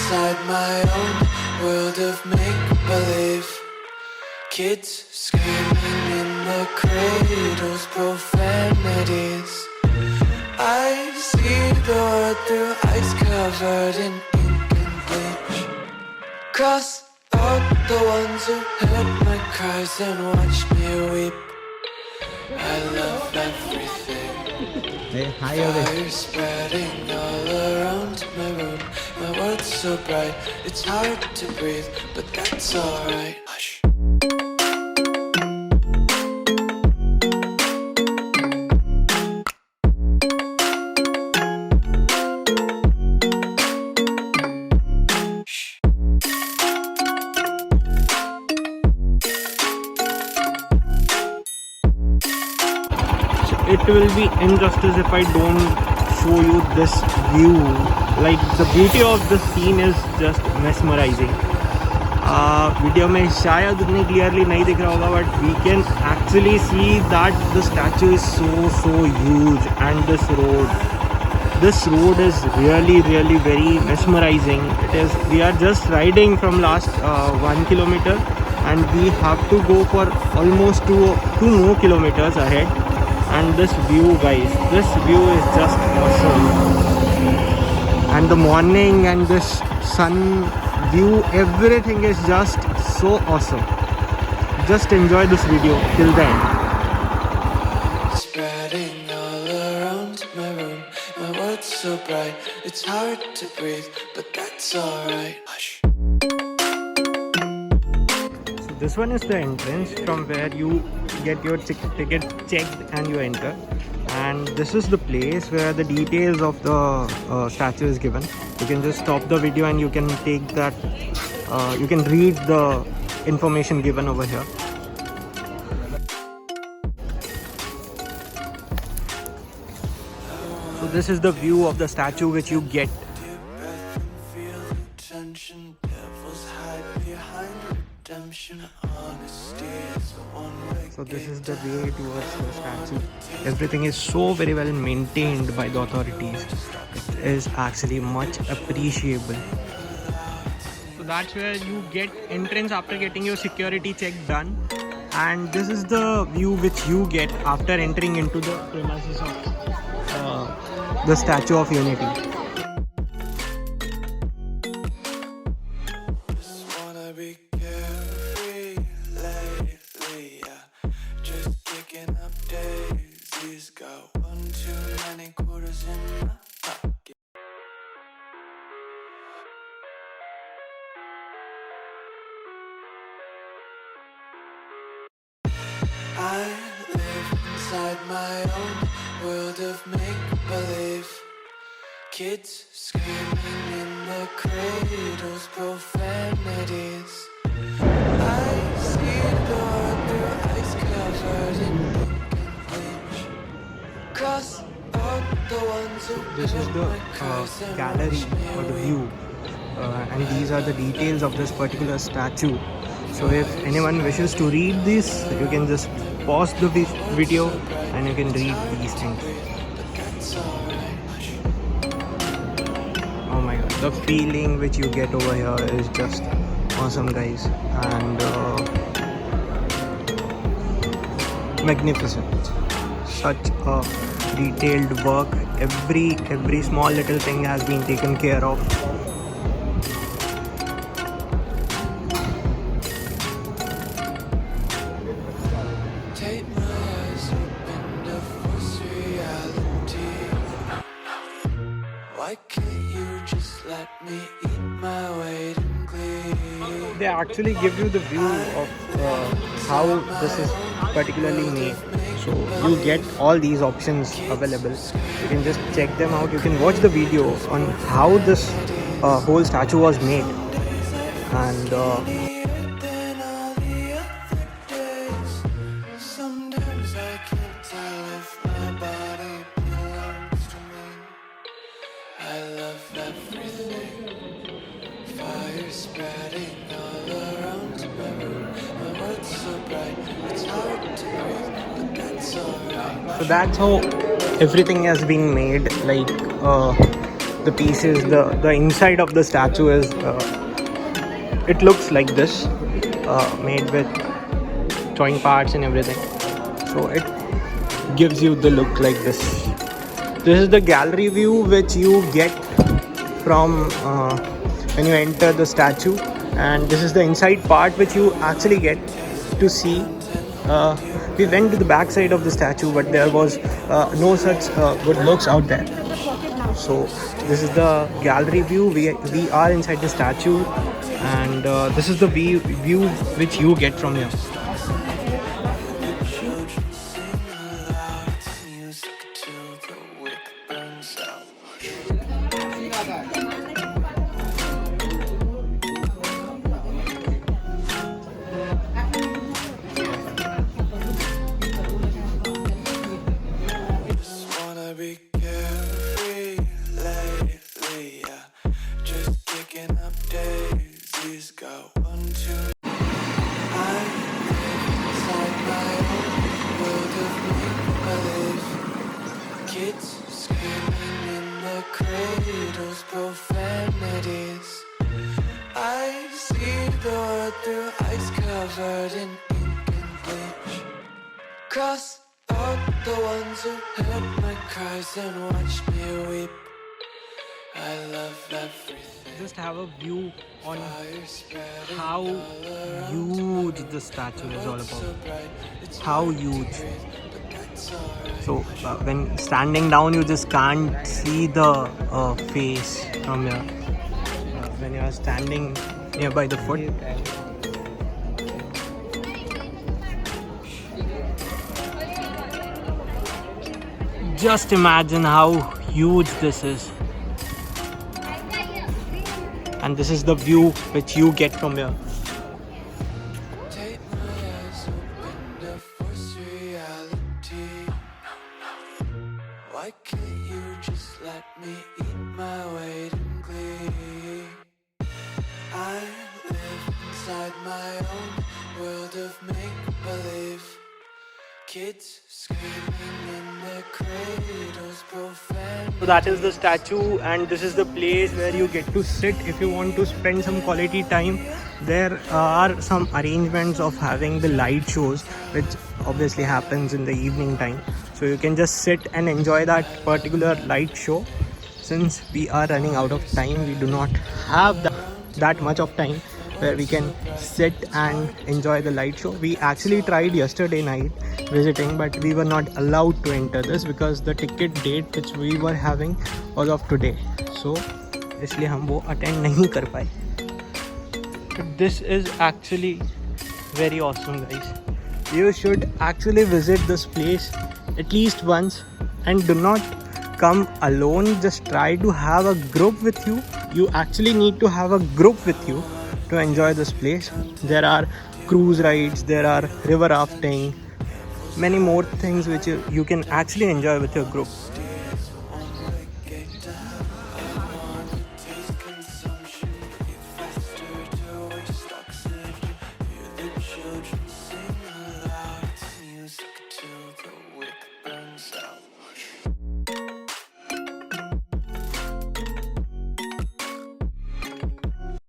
inside my own world of make-believe. Kids screaming in the cradles, profanities. I see the world through ice covered in ink and bleach. Cross out the ones who heard my cries and watched me weep. I love everything. Hey, hi, Fire spreading all around my room. My world's so bright, it's hard to breathe, but that's alright. Hush. It will be injustice if I don't show you this view. Like, the beauty of the scene is just mesmerizing. Video में शायद उतनी clearly नहीं दिख रहा होगा, but we can actually see that the statue is so huge, and this road is really very mesmerizing. We are just riding from last 1 kilometer, and we have to go for almost two more kilometers ahead. And this view, guys, this view is just awesome. And the morning and this sun view, everything is just so awesome. Just enjoy this video till the end. Spreading all around my room. My world's so bright, it's hard to breathe, but that's alright. Hush. So this one is the entrance from where you get your ticket checked and you enter. And this is the place where the details of the statue is given. You can just stop the video and you can take that, you can read the information given over here. So this is the view of the statue which you get. So this is the way towards the statue. Everything is so very well maintained by the authorities. It is actually much appreciable. So that's where you get entrance after getting your security check done. And this is the view which you get after entering into the premises of the Statue of Unity. I live inside my own world of make-believe. Kids screaming in the cradles, profanities. I see the world through ice covered in ink and bleach. Cross out the ones who This is the gallery or the view, and these are the details of this particular statue. So if anyone wishes to read this, you can just pause the video and you can read these things. Oh my god, the feeling which you get over here is just awesome, guys, and magnificent. Such a detailed work. Every small little thing has been taken care of. Why can't you just let me eat my weight in glee? They actually give you the view of how this is particularly made. So you get all these options available. You can just check them out. You can watch the video on how this whole statue was made. And Sometimes I can't tell if my body belongs to me. I love everything. Fire spreading all around my room. My world's so bright, it's hard to breathe, but that's alright. so that's how everything has been made. Like the pieces, the inside of the statue is it looks like this, made with joint parts and everything, so it gives you the look like this. This is the gallery view which you get from when you enter the statue, and this is the inside part which you actually get to see. We went to the back side of the statue, but there was no such good looks out there. So this is the gallery view. We are inside the statue, and this is the view which you get from here. Kids screaming in the cradles, profanities. I see the world through ice covered in ink and bleach. Cross out the ones who heard my cries and watched me weep. I love everything. Just have a view on how huge the statue is all about. How huge. So when standing down, you just can't see the face from here. When you are standing nearby the foot, just imagine how huge this is. And this is the view which you get from here. Take my eyes open to force reality. Why can't you just let me eat my weight in glee? I live inside my own world of make-believe. Kids screaming in their cradles, profane. So that is the statue, and this is the place where you get to sit if you want to spend some quality time. There are some arrangements of having the light shows, which obviously happens in the evening time. So you can just sit and enjoy that particular light show. Since we are running out of time, we do not have that much of time where we can sit and enjoy the light show. We actually tried yesterday night visiting, but we were not allowed to enter this because the ticket date which we were having was of today. So इसलिए हम वो attend नहीं कर पाए. But this is actually very awesome, guys. You should actually visit this place at least once, and do not come alone. Just try to have a group with you. You actually need to have a group with you to enjoy this place. There are cruise rides, there are river rafting, many more things which you can actually enjoy with your group.